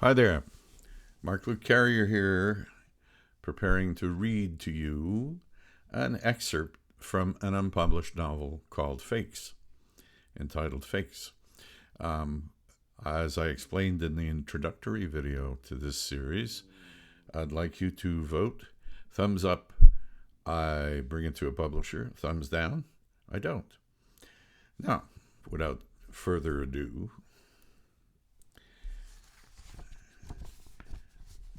Hi there, Mark Luke Carrier here, preparing to read to you an excerpt from an unpublished novel called FAKES, entitled FAKES. As I explained in the introductory video to this series, I'd like you to vote. Thumbs up, I bring it to a publisher. Thumbs down, I don't. Now, without further ado,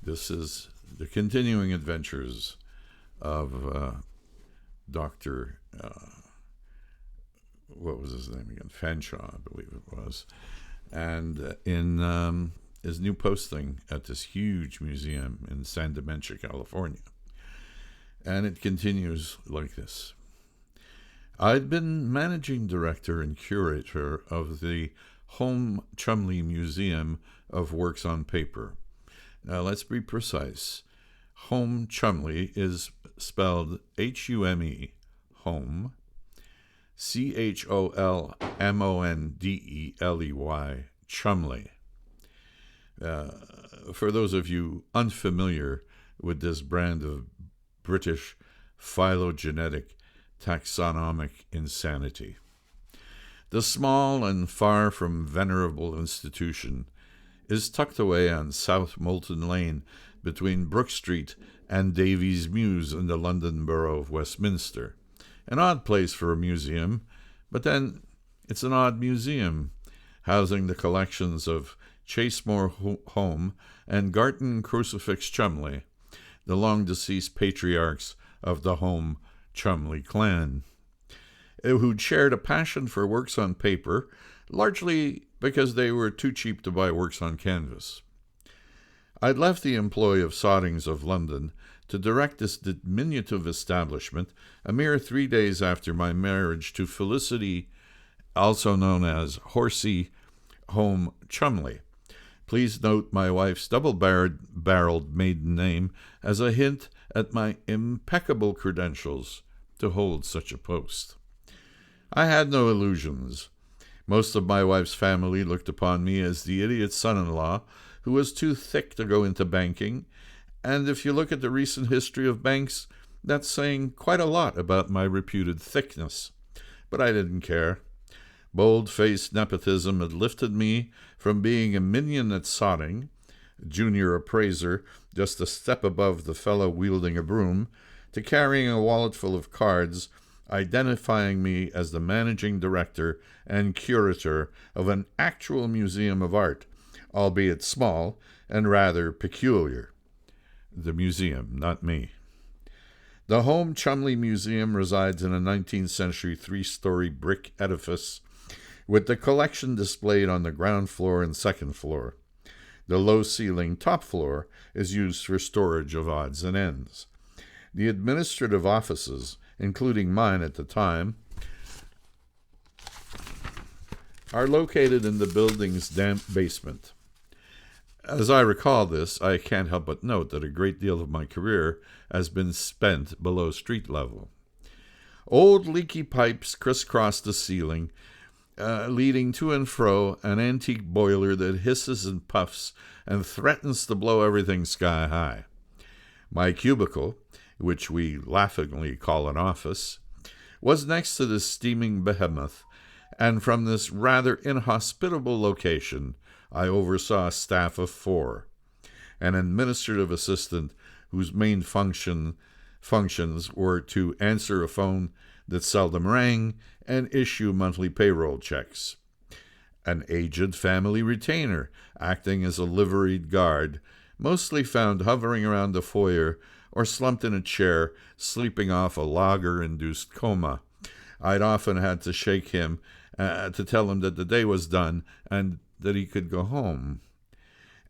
this is the continuing adventures of Dr. What was his name again? Fanshawe, I believe it was. And in his new posting at this huge museum in San Dimension, California. And it continues like this. I'd been managing director and curator of the Home Chumley Museum of Works on Paper. Now, let's be precise. Home Chumley is spelled Hume, home, Cholmondely, Chumley. For those of you unfamiliar with this brand of British phylogenetic taxonomic insanity, the small and far from venerable institution is tucked away on South Moulton Lane between Brook Street and Davies Mews in the London borough of Westminster. An odd place for a museum, but then it's an odd museum, housing the collections of Chasemore Home and Garton Crucifix Chumley, the long-deceased patriarchs of the Home Chumley clan, who'd shared a passion for works on paper, largely because they were too cheap to buy works on canvas. I'd left the employ of Soddings of London to direct this diminutive establishment a mere 3 days after my marriage to Felicity, also known as Horsey Home Chumley. Please note my wife's double-barreled maiden name as a hint at my impeccable credentials to hold such a post. I had no illusions. Most of my wife's family looked upon me as the idiot son-in-law who was too thick to go into banking, and if you look at the recent history of banks, that's saying quite a lot about my reputed thickness. But I didn't care. Bold-faced nepotism had lifted me from being a minion at Sodding, junior appraiser just a step above the fellow wielding a broom, to carrying a wallet full of cards identifying me as the managing director and curator of an actual museum of art, albeit small and rather peculiar. The museum, not me. The Home Chumley Museum resides in a 19th century 3-story brick edifice with the collection displayed on the ground floor and second floor. The low-ceiling top floor is used for storage of odds and ends. The administrative offices, including mine at the time, are located in the building's damp basement. As I recall this, I can't help but note that a great deal of my career has been spent below street level. Old leaky pipes crisscross the ceiling, leading to and fro an antique boiler that hisses and puffs and threatens to blow everything sky high. My cubicle, which we laughingly call an office, was next to this steaming behemoth, and from this rather inhospitable location I oversaw a staff of 4, an administrative assistant whose main functions were to answer a phone that seldom rang and issue monthly payroll checks, an aged family retainer acting as a liveried guard, mostly found hovering around the foyer or slumped in a chair, sleeping off a lager-induced coma. I'd often had to shake him to tell him that the day was done and that he could go home.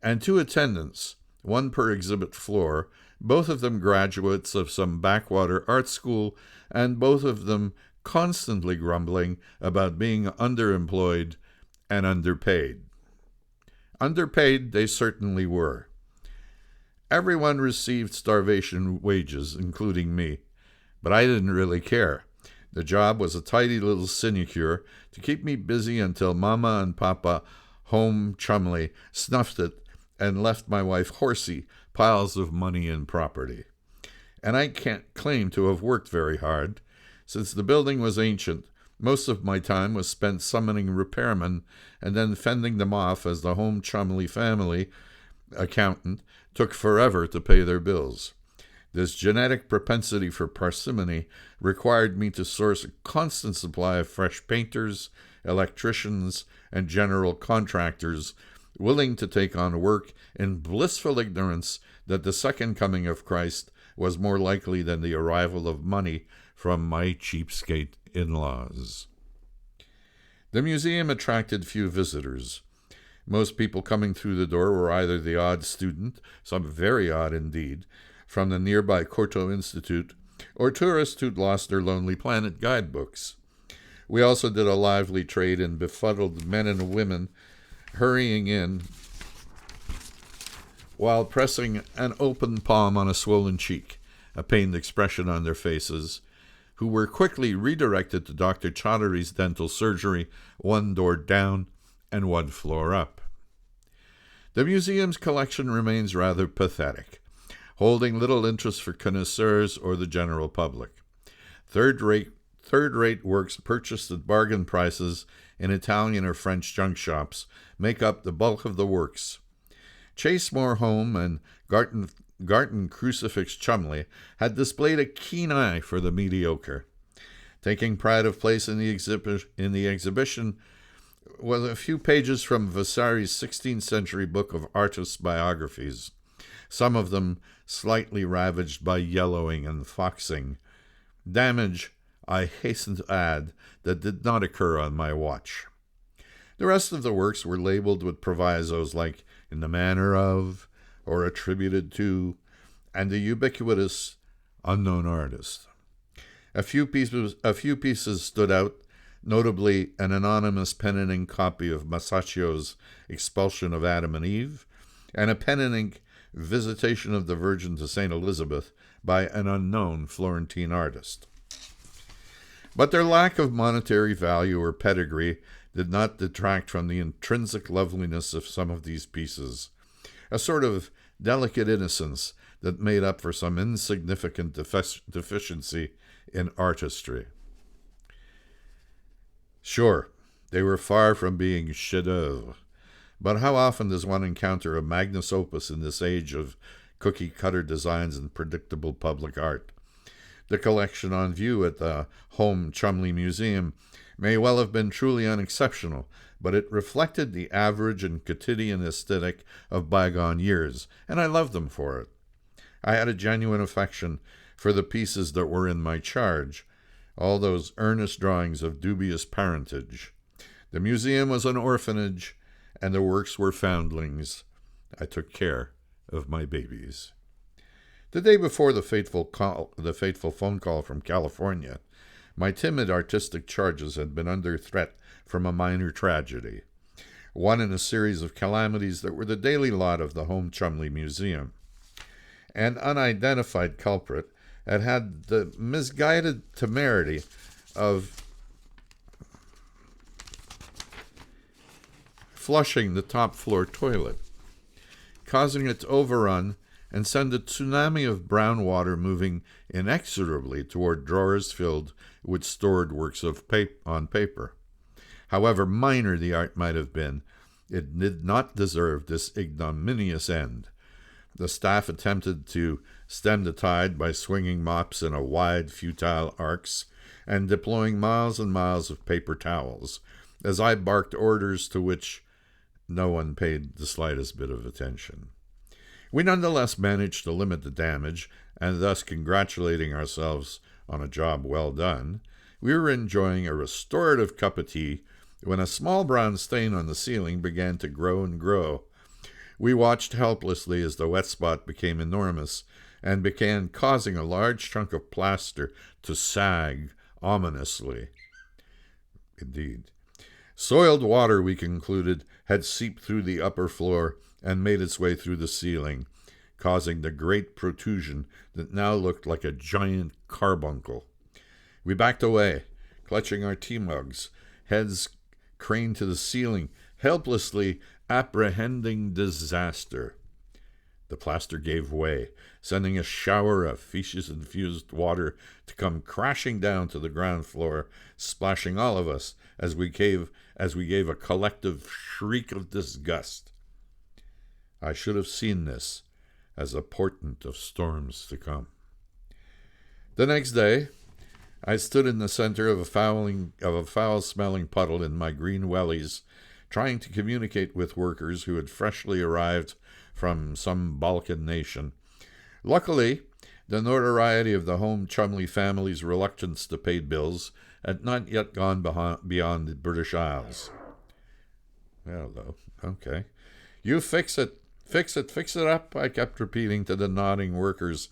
And 2 attendants, 1 per exhibit floor, both of them graduates of some backwater art school, and both of them constantly grumbling about being underemployed and underpaid. Underpaid they certainly were. Everyone received starvation wages, including me, but I didn't really care. The job was a tidy little sinecure to keep me busy until Mama and Papa Home Chumley snuffed it and left my wife Horsey piles of money and property. And I can't claim to have worked very hard. Since the building was ancient, most of my time was spent summoning repairmen and then fending them off as the home Chumley family accountant took forever to pay their bills. This genetic propensity for parsimony required me to source a constant supply of fresh painters, electricians, and general contractors willing to take on work in blissful ignorance that the second coming of Christ was more likely than the arrival of money from my cheapskate in-laws. The museum attracted few visitors. Most people coming through the door were either the odd student, some very odd indeed, from the nearby Corto Institute, or tourists who'd lost their Lonely Planet guidebooks. We also did a lively trade in befuddled men and women hurrying in while pressing an open palm on a swollen cheek, a pained expression on their faces, who were quickly redirected to Dr. Chaudhary's dental surgery, one door down and one floor up. The museum's collection remains rather pathetic, holding little interest for connoisseurs or the general public. Third-rate works purchased at bargain prices in Italian or French junk shops make up the bulk of the works. Chasemore Home and Garton Crucifix Chumley had displayed a keen eye for the mediocre. Taking pride of place in the exhibition was a few pages from Vasari's 16th century book of artists' biographies, some of them slightly ravaged by yellowing and foxing. Damage, I hasten to add, that did not occur on my watch. The rest of the works were labeled with provisos like "in the manner of," or "attributed to," and the ubiquitous "unknown artist." A few pieces stood out, notably an anonymous pen and ink copy of Masaccio's Expulsion of Adam and Eve, and a pen and ink Visitation of the Virgin to St. Elizabeth by an unknown Florentine artist. But their lack of monetary value or pedigree did not detract from the intrinsic loveliness of some of these pieces, a sort of delicate innocence that made up for some insignificant deficiency in artistry. Sure, they were far from being chefs-d'oeuvre, but how often does one encounter a magnus opus in this age of cookie-cutter designs and predictable public art? The collection on view at the Home Chumley Museum may well have been truly unexceptional, but it reflected the average and quotidian aesthetic of bygone years, and I loved them for it. I had a genuine affection for the pieces that were in my charge, all those earnest drawings of dubious parentage. The museum was an orphanage, and the works were foundlings. I took care of my babies. The day before the fateful phone call from California, my timid artistic charges had been under threat from a minor tragedy, one in a series of calamities that were the daily lot of the Home Chumley Museum. An unidentified culprit had the misguided temerity of flushing the top-floor toilet, causing it to overrun and send a tsunami of brown water moving inexorably toward drawers filled with stored works on paper. However minor the art might have been, it did not deserve this ignominious end. The staff attempted to stem the tide by swinging mops in a wide, futile arcs and deploying miles and miles of paper towels, as I barked orders to which no one paid the slightest bit of attention. We nonetheless managed to limit the damage, and thus congratulating ourselves on a job well done, we were enjoying a restorative cup of tea when a small brown stain on the ceiling began to grow and grow. We watched helplessly as the wet spot became enormous and began causing a large chunk of plaster to sag ominously. Indeed. Soiled water, we concluded, had seeped through the upper floor and made its way through the ceiling, causing the great protrusion that now looked like a giant carbuncle. We backed away, clutching our tea mugs, heads craned to the ceiling, helplessly apprehending disaster. The plaster gave way, sending a shower of feces-infused water to come crashing down to the ground floor, splashing all of us as we gave a collective shriek of disgust. I should have seen this as a portent of storms to come. The next day, I stood in the center of a foul-smelling puddle in my green wellies, trying to communicate with workers who had freshly arrived from some Balkan nation. Luckily, the notoriety of the Home Chumley family's reluctance to pay bills had not yet gone beyond the British Isles. Hello, okay. You fix it up, I kept repeating to the nodding workers,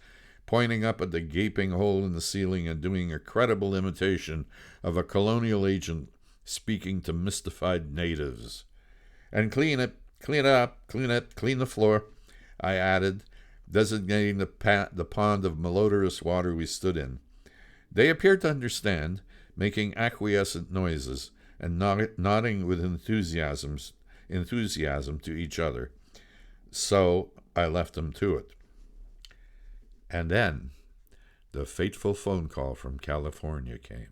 pointing up at the gaping hole in the ceiling and doing a credible imitation of a colonial agent speaking to mystified natives. And clean the floor, I added, designating the pond of malodorous water we stood in. They appeared to understand, making acquiescent noises and nodding with enthusiasm to each other. So I left them to it. And then the fateful phone call from California came.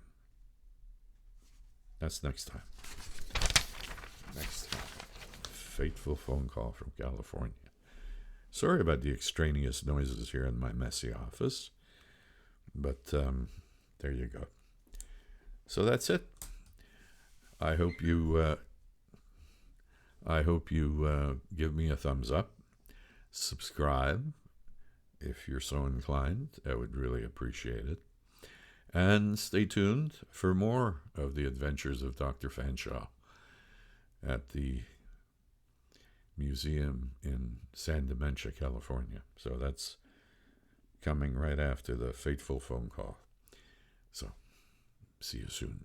That's next time. Fateful phone call from California. Sorry about the extraneous noises here in my messy office, but there you go. So that's it. I hope you give me a thumbs up, subscribe if you're so inclined. I would really appreciate it. And stay tuned for more of the adventures of Dr. Fanshawe at the museum in San Dementia, California. So that's coming right after the fateful phone call. So, see you soon.